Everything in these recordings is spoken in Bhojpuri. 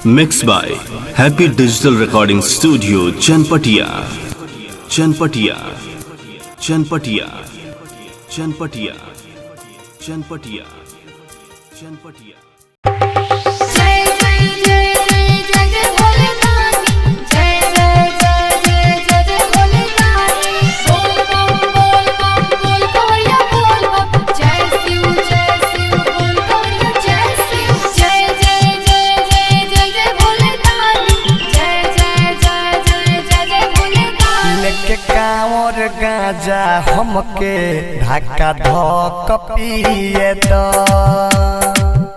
Mixed by Happy Digital Recording Studio, Chanpatia, Chanpatia, Chanpatia, Chanpatia, Chanpatia, Chanpatia. गाजा हमके ढाका धक पिए दो।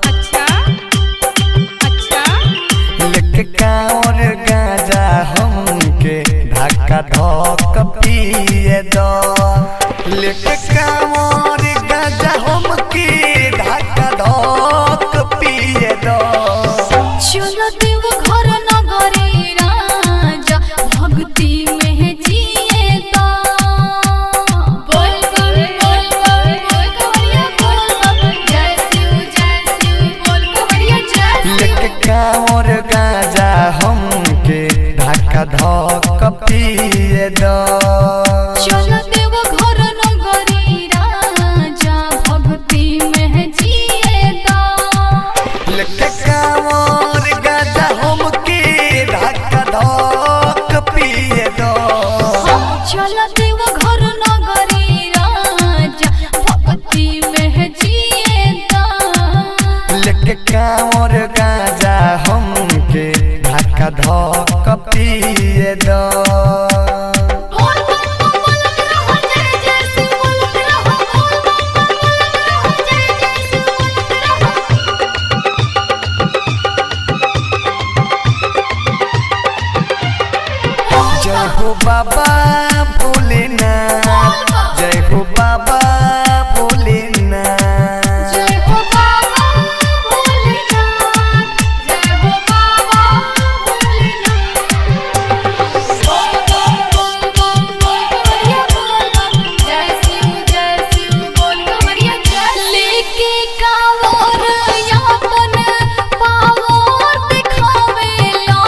अच्छा अच्छा लेके कांवर गाजा हमके ढाका धक पिए दो। लेके कांवर गाजा हमके ढाका धक पिए दो। चलो देव घर नगरी राजा भक्ति में जिए तो। बोल बोल बोल बोल बोल कवरिया बोल बोल जय शिव बोल कवरिया जय शिव। लेके कांवर गाजा हमके ढाका धक पिए दो। चलो देव घर नगरी राजा भक्ति में जिए तो। लेके कांवर गाजा हमके ढाका धक पिए दो। चलो देव घर नगरी राजा भक्ति में जिए तो। लेके कांवर गाजा हमके ढाका धक पिए दो। बोल बोल बोलत रहो जय जय शिव बोलत रहो। बोल बोल बोलत रहो जय जय शिव बोलत रहो। जय हो बाबा भोलेनाथ, जय हो बाबा भोलेनाथ। जय हो बाबा भोलेनाथ, जय हो बाबा भोलेनाथ। बोल बोल बोल बोल कवरिया बोल बोल जय शिव बोल कवरिया जय। लेके कांवर यापन पावर दिखावेला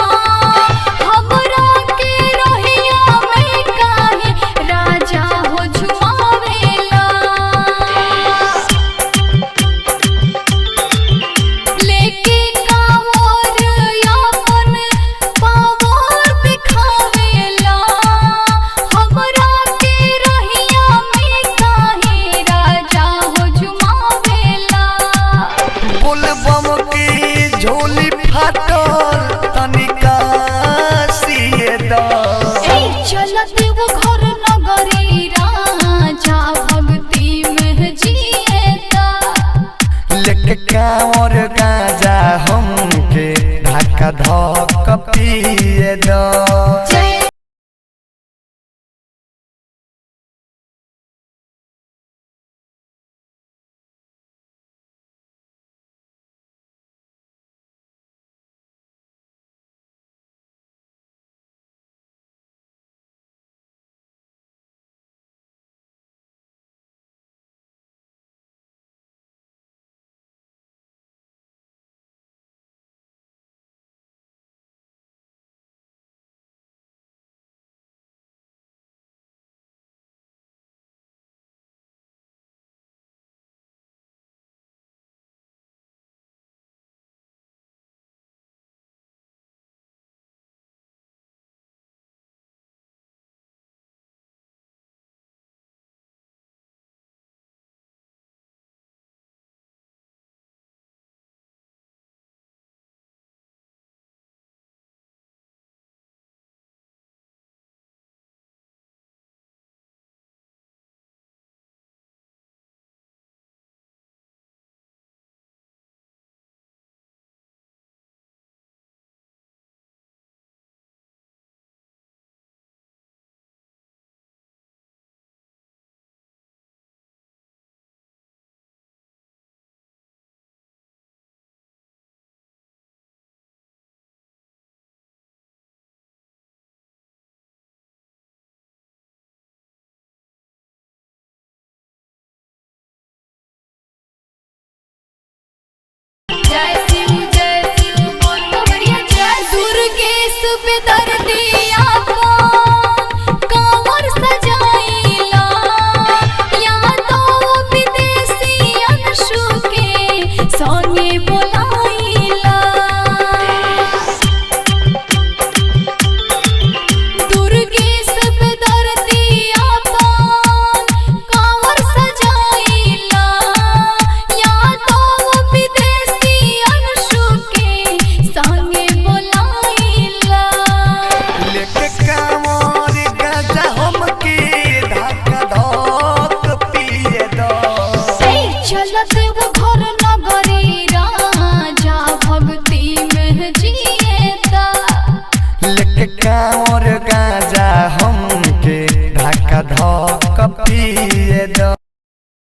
हमरा के रहिया में पिए दो।